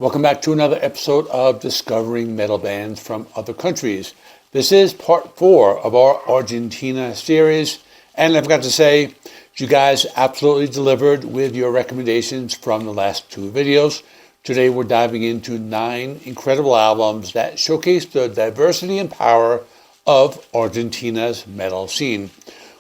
Welcome back to another episode of Discovering Metal Bands from Other Countries. This is part 4 of our Argentina series, and I've got to say, you guys absolutely delivered with your recommendations from the last 2 videos. Today we're diving into 9 incredible albums that showcase the diversity and power of Argentina's metal scene.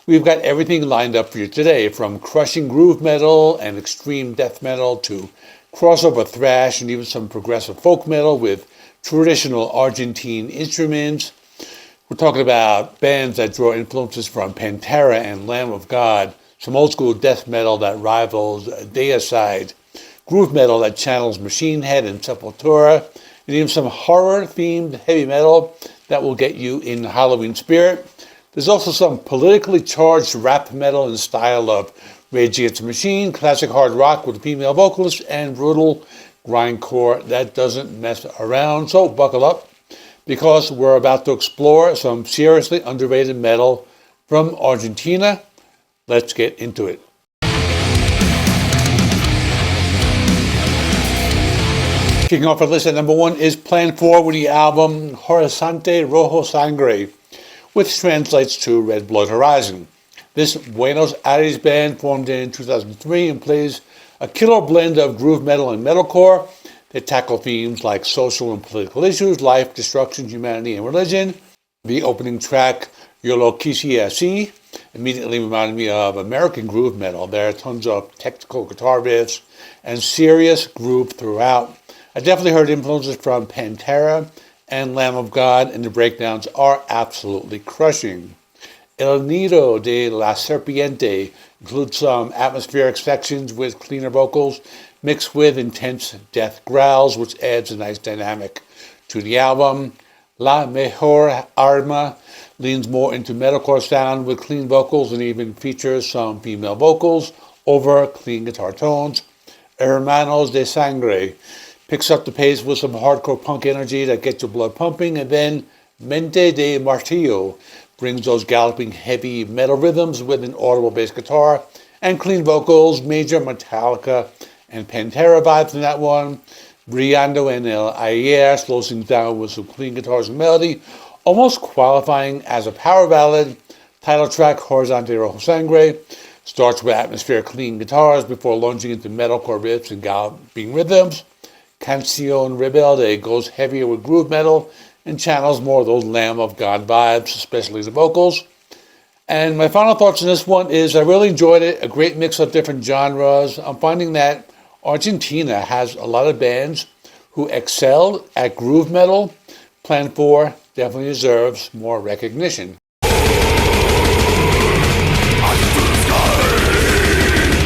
We've got everything lined up for you today, from crushing groove metal and extreme death metal to crossover thrash and even some progressive folk metal with traditional Argentine instruments. We're talking about bands that draw influences from Pantera and Lamb of God, some old school death metal that rivals Deicide, groove metal that channels Machine Head and Sepultura, and even some horror themed heavy metal that will get you in the Halloween spirit. There's also some politically charged rap metal in the style of Rage Against the Machine, classic hard rock with a female vocalist, and brutal grindcore that doesn't mess around. So buckle up, because we're about to explore some seriously underrated metal from Argentina. Let's get into it. Kicking off our list at number 1 is Plan 4 with the album Horizonte, Rojo, Sangre, which translates to Red Blood Horizon. This Buenos Aires band formed in 2003 and plays a killer blend of groove metal and metalcore. They tackle themes like social and political issues, life, destruction, humanity, and religion. The opening track, Yo lo quise así, immediately reminded me of American groove metal. There are tons of technical guitar riffs and serious groove throughout. I definitely heard influences from Pantera and Lamb of God, and the breakdowns are absolutely crushing. El Nido de la Serpiente includes some atmospheric sections with cleaner vocals mixed with intense death growls, which adds a nice dynamic to the album. La Mejor Arma leans more into metalcore sound with clean vocals and even features some female vocals over clean guitar tones. Hermanos de Sangre picks up the pace with some hardcore punk energy that gets your blood pumping, and then Mente de Martillo brings those galloping heavy metal rhythms with an audible bass guitar and clean vocals, major Metallica and Pantera vibes in that one. Brillando en el Ayer slows things down with some clean guitars and melody, almost qualifying as a power ballad. Title track Horizonte, Rojo, Sangre starts with atmospheric clean guitars before lunging into metalcore riffs and galloping rhythms. Canción Rebelde goes heavier with groove metal and channels more of those Lamb of God vibes, especially the vocals. And my final thoughts on this one is I really enjoyed it, a great mix of different genres. I'm finding that Argentina has a lot of bands who excel at groove metal. Plan 4 definitely deserves more recognition.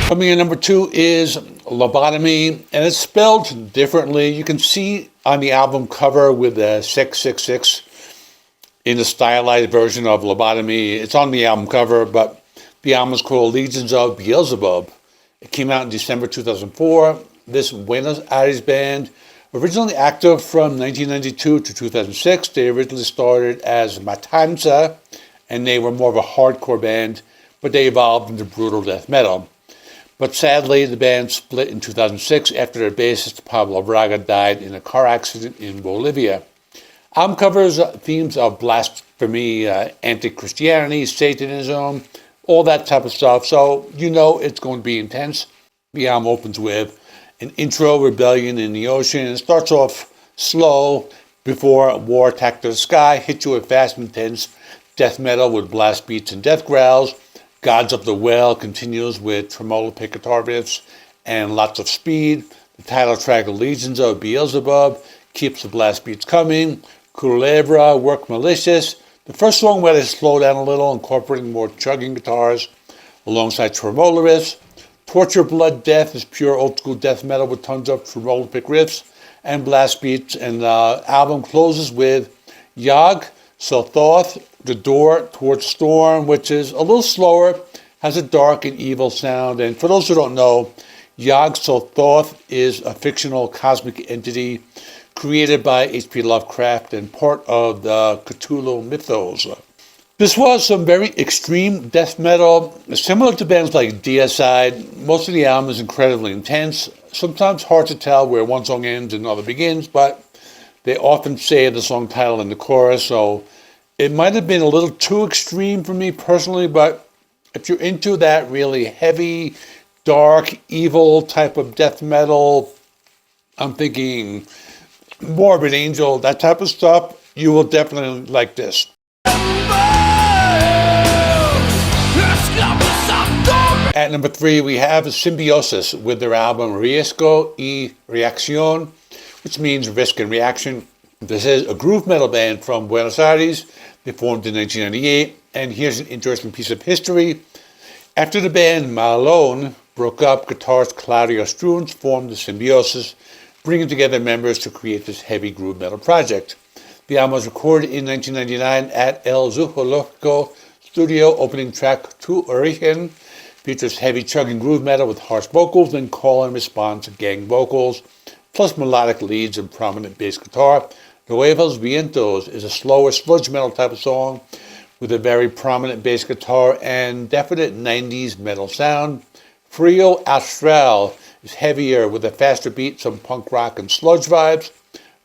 Coming in number 2 is Lobotomy, and it's spelled differently. You can see on the album cover with the 666 in the stylized version of Lobotomy. It's on the album cover, but the album is called Legions of Beelzebub. It came out in December 2004. This Buenos Aires band, originally active from 1992 to 2006, they originally started as Matanza, and they were more of a hardcore band, but they evolved into brutal death metal. But sadly, the band split in 2006 after their bassist Pablo Braga died in a car accident in Bolivia. Album covers themes of blasphemy, anti-Christianity, Satanism, all that type of stuff, so you know it's going to be intense. The album opens with an intro, Rebellion in the Ocean, and starts off slow before War Attack to the Sky hits you with fast, intense death metal with blast beats and death growls. Gods of the Well continues with tremolo pick guitar riffs and lots of speed. The title track, Legions of Beelzebub, keeps the blast beats coming. Culebra work malicious. The first song where they slow down a little, incorporating more chugging guitars alongside tremolo riffs. Torture, Blood, Death is pure old school death metal with tons of tremolo pick riffs and blast beats. And the album closes with Yag Sothoth, The Door Towards Storm, which is a little slower, has a dark and evil sound. And for those who don't know, Yag Sothoth is a fictional cosmic entity created by H.P. Lovecraft and part of the Cthulhu mythos. This was some very extreme death metal, similar to bands like Deicide. Most of the album is incredibly intense, sometimes hard to tell where one song ends and another begins, but they often say the song title in the chorus, so it might have been a little too extreme for me personally, but if you're into that really heavy, dark, evil type of death metal, I'm thinking Morbid Angel, that type of stuff, you will definitely like this. At number 3, we have Simbiosis with their album Riesgo y Reacción, which means risk and reaction. This is a groove metal band from Buenos Aires. They formed in 1998, and here's an interesting piece of history. After the band Malone broke up, guitarist Claudio Struns formed the Simbiosis, bringing together members to create this heavy groove metal project. The album was recorded in 1999 at El Zoológico Studio. Opening track Tu Origen features heavy chugging groove metal with harsh vocals and call and response gang vocals, plus melodic leads and prominent bass guitar. Nuevos Vientos is a slower sludge metal type of song with a very prominent bass guitar and definite 90s metal sound. Frio Astral is heavier with a faster beat, some punk rock and sludge vibes.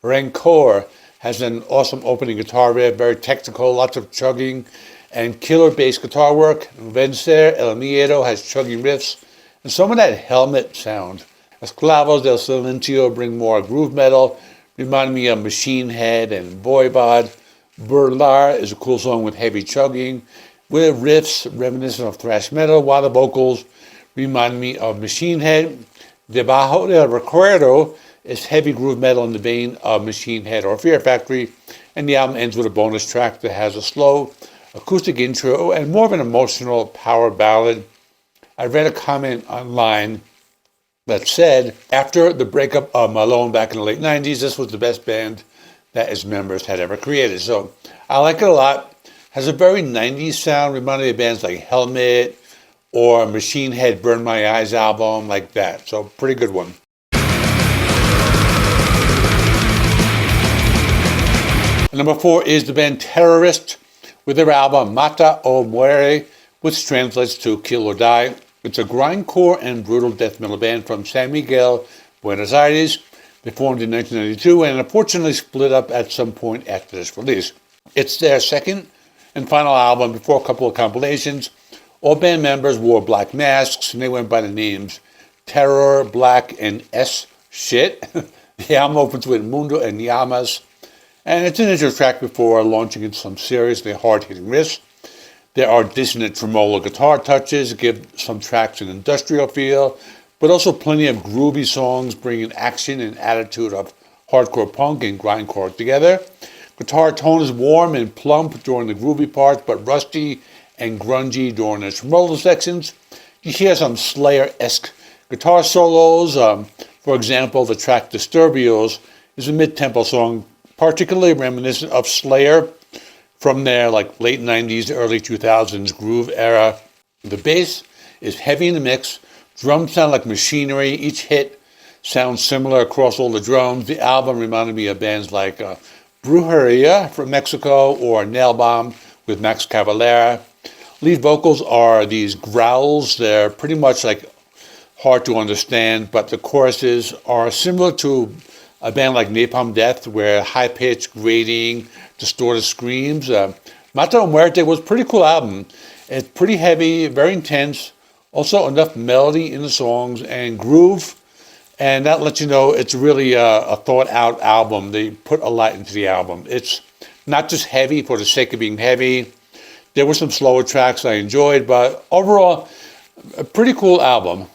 Rancor has an awesome opening guitar riff, very technical, lots of chugging and killer bass guitar work. Vencer El Miedo has chugging riffs and some of that helmet sound. Esclavos del Silencio bring more groove metal, remind me of Machine Head and Voivod. Burlar is a cool song with heavy chugging, with riffs reminiscent of thrash metal, while the vocals remind me of Machine Head. Debajo del Recuerdo is heavy groove metal in the vein of Machine Head or Fear Factory, and the album ends with a bonus track that has a slow acoustic intro and more of an emotional power ballad. I read a comment online that said, after the breakup of Malone back in the late 90s, this was the best band that its members had ever created. So I like it a lot. Has a very 90s sound, reminding me of bands like Helmet or Machine Head Burn My Eyes album, like that. So pretty good one. Number 4 is the band Terrorist with their album Mata o Muere, which translates to Kill or Die. It's a grindcore and brutal death metal band from San Miguel, Buenos Aires. They formed in 1992 and unfortunately split up at some point after this release. It's their second and final album before a couple of compilations. All band members wore black masks and they went by the names Terror, Black, and S Shit. The album opens with Mundo en Llamas, and it's an intro track before launching into some seriously hard-hitting riffs. There are dissonant tremolo guitar touches, give some tracks an industrial feel, but also plenty of groovy songs bringing action and attitude of hardcore punk and grindcore together. Guitar tone is warm and plump during the groovy parts, but rusty and grungy during the tremolo sections. You hear some Slayer-esque guitar solos. For example, the track Disturbios is a mid-tempo song, particularly reminiscent of Slayer from their late 90s, early 2000s groove era. The bass is heavy in the mix. Drums sound like machinery. Each hit sounds similar across all the drums. The album reminded me of bands like Brujeria from Mexico or Nail Bomb with Max Cavalera. Lead vocals are these growls. They're pretty much hard to understand, but the choruses are similar to a band like Napalm Death, where high-pitched, grating, distorted screams. Mata o Muerte was a pretty cool album. It's pretty heavy, very intense, also enough melody in the songs and groove, and that lets you know it's really a thought-out album. They put a lot into the album. It's not just heavy for the sake of being heavy. There were some slower tracks I enjoyed, but overall, a pretty cool album.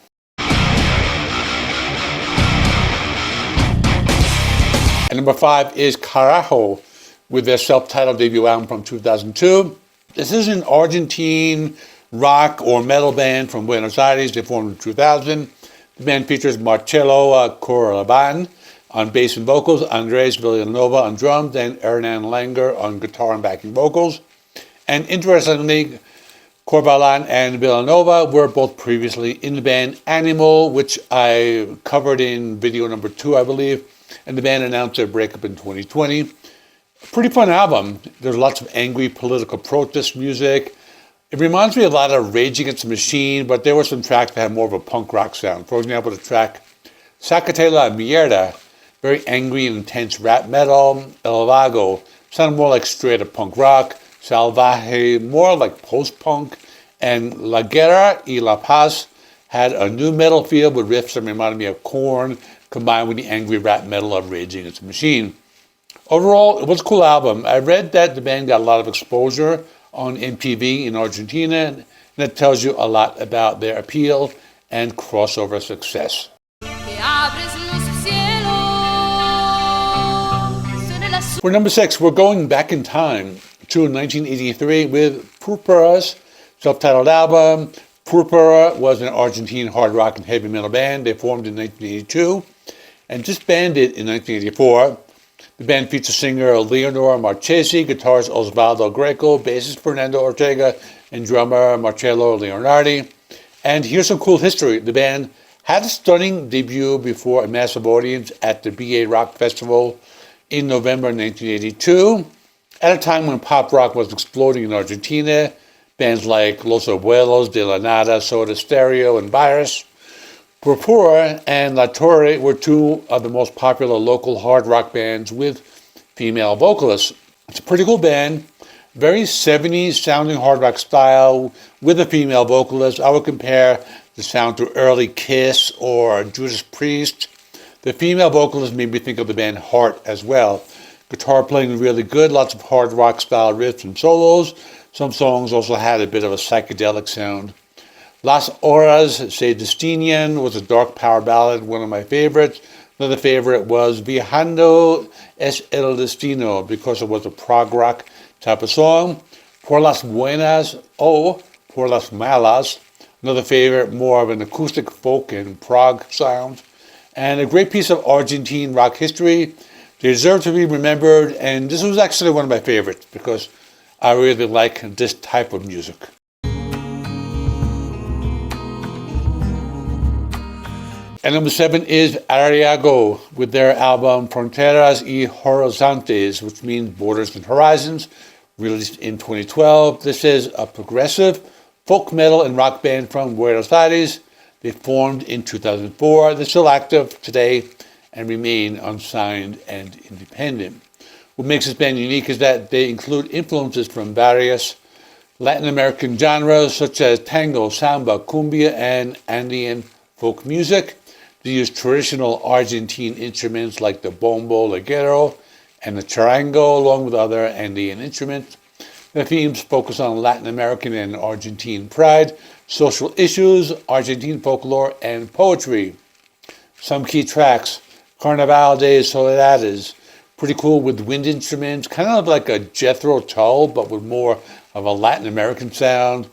And number 5 is Carajo with their self-titled debut album from 2002. This is an Argentine rock or metal band from Buenos Aires. They formed in 2000. The band features Marcelo Corlaban on bass and vocals, Andres Villanova on drums, and Hernan Langer on guitar and backing vocals. And interestingly, Corvalan and Villanova were both previously in the band Animal, which I covered in video number 2, I believe. And the band announced their breakup in 2020. Pretty fun album. There's lots of angry political protest music. It reminds me a lot of Rage Against the Machine, but there were some tracks that had more of a punk rock sound. For example, the track Sácate la Mierda, very angry and intense rap metal. El Vago sounded more like straight up punk rock. Salvaje, more like post-punk. And La Guerra y la Paz had a new metal feel with riffs that reminded me of Korn, combined with the angry rap metal of Rage Against the Machine. Overall, it was a cool album. I read that the band got a lot of exposure on MTV in Argentina, and that tells you a lot about their appeal and crossover success. For number 6, we're going back in time to 1983 with Púrpura's self-titled album. Púrpura was an Argentine hard rock and heavy metal band. They formed in 1982 and disbanded in 1984. The band features singer Leonor Marchesi, guitarist Osvaldo Greco, bassist Fernando Ortega, and drummer Marcello Leonardi. And here's some cool history. The band had a stunning debut before a massive audience at the BA Rock Festival in November 1982, at a time when pop rock was exploding in Argentina. Bands like Los Abuelos, De La Nada, Soda Stereo, and Virus. Púrpura and La Torre were two of the most popular local hard rock bands with female vocalists. It's a pretty cool band, very 70s sounding hard rock style with a female vocalist. I would compare the sound to early Kiss or Judas Priest. The female vocalist made me think of the band Heart as well. Guitar playing really good, lots of hard rock style riffs and solos. Some songs also had a bit of a psychedelic sound. Las Horas se Destinan was a dark power ballad, one of my favorites. Another favorite was Viajando es el Destino, because it was a prog rock type of song. Por las Buenas o Por las Malas, another favorite, more of an acoustic folk and prog sound. And a great piece of Argentine rock history. They deserve to be remembered, and this was actually one of my favorites because I really like this type of music. And number 7 is Riesgo with their album Fronteras y Horizontes, which means Borders and Horizons, released in 2012. This is a progressive folk metal and rock band from Buenos Aires. They formed in 2004. They're still active today and remain unsigned and independent. What makes this band unique is that they include influences from various Latin American genres such as tango, samba, cumbia, and Andean folk music. They use traditional Argentine instruments like the bombo, ligero, and the charango, along with other Andean instruments. The themes focus on Latin American and Argentine pride, social issues, Argentine folklore, and poetry. Some key tracks: Carnaval de Soledades, pretty cool with wind instruments, kind of like a Jethro Tull, but with more of a Latin American sound.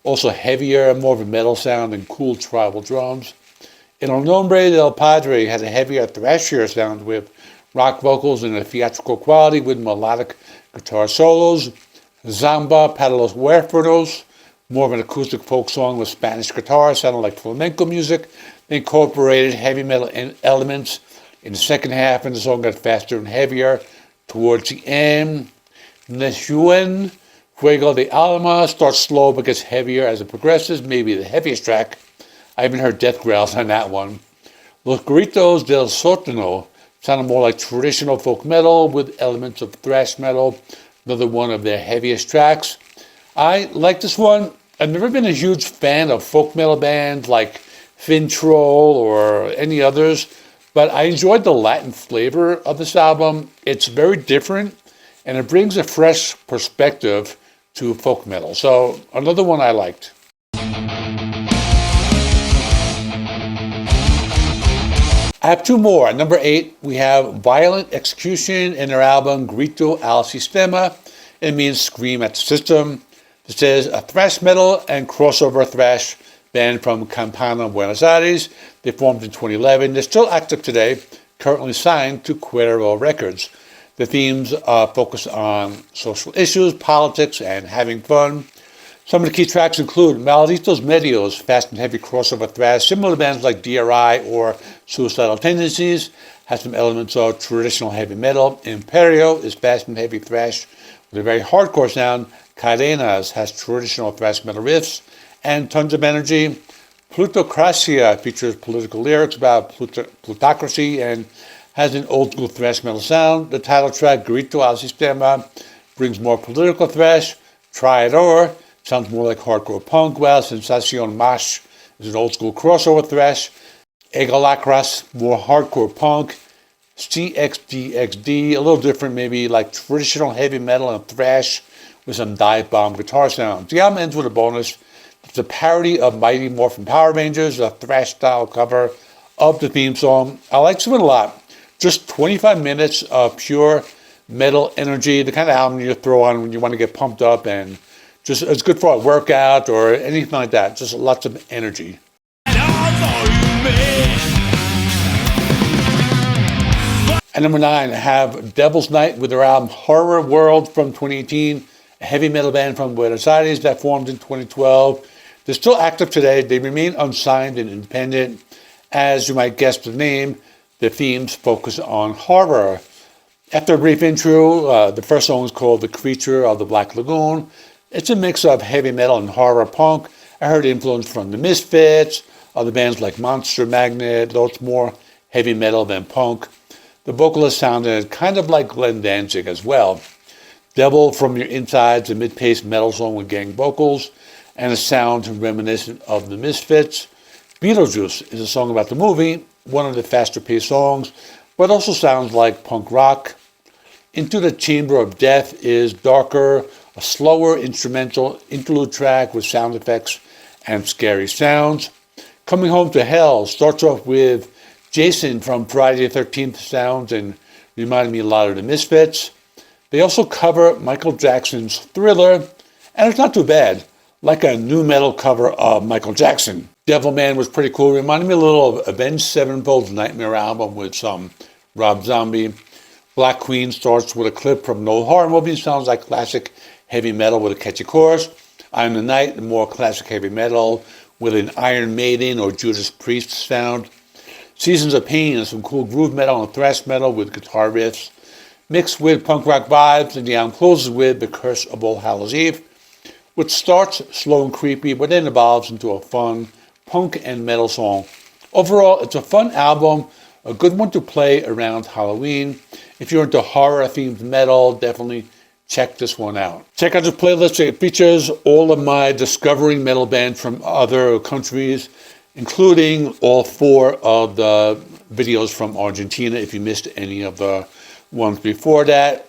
Also heavier, more of a metal sound, and cool tribal drums. El Nombre del Padre had a heavier, thrashier sound with rock vocals and a theatrical quality with melodic guitar solos. Zamba para los Huérfanos, more of an acoustic folk song with Spanish guitar, sounding like flamenco music. They incorporated heavy metal elements in the second half, and the song got faster and heavier towards the end. Nesuen, Fuego de Alma, starts slow but gets heavier as it progresses, maybe the heaviest track. I even heard death growls on that one. Los Gritos del Sótano sounded more like traditional folk metal with elements of thrash metal, another one of their heaviest tracks. I like this one. I've never been a huge fan of folk metal bands like Fintroll or any others, but I enjoyed the Latin flavor of this album. It's very different, and it brings a fresh perspective to folk metal. So another one I liked. I have two more. At number 8, we have Violent Execution in their album Grito al Sistema. It means scream at the system. This is a thrash metal and crossover thrash band from Campana, Buenos Aires. They formed in 2011. They're still active today, currently signed to Cuervo Records. The themes focus on social issues, politics, and having fun. Some of the key tracks include Malditos Medios, fast and heavy crossover thrash, similar to bands like DRI or Suicidal Tendencies. has some elements of traditional heavy metal. Imperio is fast and heavy thrash with a very hardcore sound. Cadenas has traditional thrash metal riffs and tons of energy. Plutocracia features political lyrics about plutocracy and has an old school thrash metal sound. The title track, Grito al Sistema, brings more political thrash. Traidor sounds more like hardcore punk, while Sensacion Mash is an old school crossover thrash. Egalacras, more hardcore punk. CXDXD, a little different, maybe like traditional heavy metal and thrash with some dive bomb guitar sounds. The album ends with a bonus. It's a parody of Mighty Morphin Power Rangers, a thrash-style cover of the theme song. I like this one a lot. Just 25 minutes of pure metal energy, the kind of album you throw on when you want to get pumped up, and just it's good for a workout or anything like that. Just lots of energy. And number 9, I have Devilsnite with their album Horror World from 2018, a heavy metal band from Buenos Aires that formed in 2012. They're still active today. They remain unsigned and independent. As you might guess the name, the themes focus on horror. After a brief intro, the first song is called The Creature of the Black Lagoon. It's a mix of heavy metal and horror punk. I heard influence from the Misfits, other bands like Monster Magnet, though it's more heavy metal than punk. The vocalist sounded kind of like Glenn Danzig as well. Devil from Your Insides, a mid-paced metal song with gang vocals and a sound reminiscent of the Misfits. Beetlejuice is a song about the movie, one of the faster-paced songs, but also sounds like punk rock. Into the Chamber of Death is darker, a slower instrumental interlude track with sound effects and scary sounds. Coming Home to Hell starts off with Jason from Friday the 13th sounds and reminded me a lot of the Misfits. They also cover Michael Jackson's Thriller, and it's not too bad, like a new metal cover of Michael Jackson. Devilman was pretty cool, reminded me a little of Avenged Sevenfold's Nightmare album with some Rob Zombie. Black Queen starts with a clip from No Horror Movie, sounds like classic heavy metal with a catchy chorus. I Am the Night, more classic heavy metal with an Iron Maiden or Judas Priest sound. Seasons of Pain is some cool groove metal and thrash metal with guitar riffs, mixed with punk rock vibes, and the album closes with The Curse of All Hallows Eve, which starts slow and creepy, but then evolves into a fun punk and metal song. Overall, it's a fun album, a good one to play around Halloween. If you're into horror-themed metal, definitely check this one out. Check out the playlist. It features all of my discovering metal bands from other countries, including all 4 of the videos from Argentina, if you missed any of the ones before that.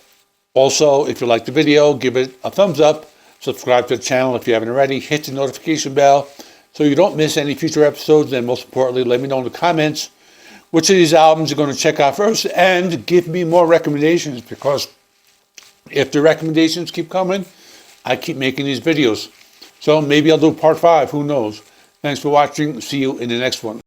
Also, if you liked the video, give it a thumbs up. Subscribe to the channel if you haven't already. Hit the notification bell so you don't miss any future episodes. And most importantly, let me know in the comments which of these albums you're going to check out first, and give me more recommendations, because if the recommendations keep coming, I keep making these videos. So maybe I'll do part 5, who knows. Thanks for watching. See you in the next one.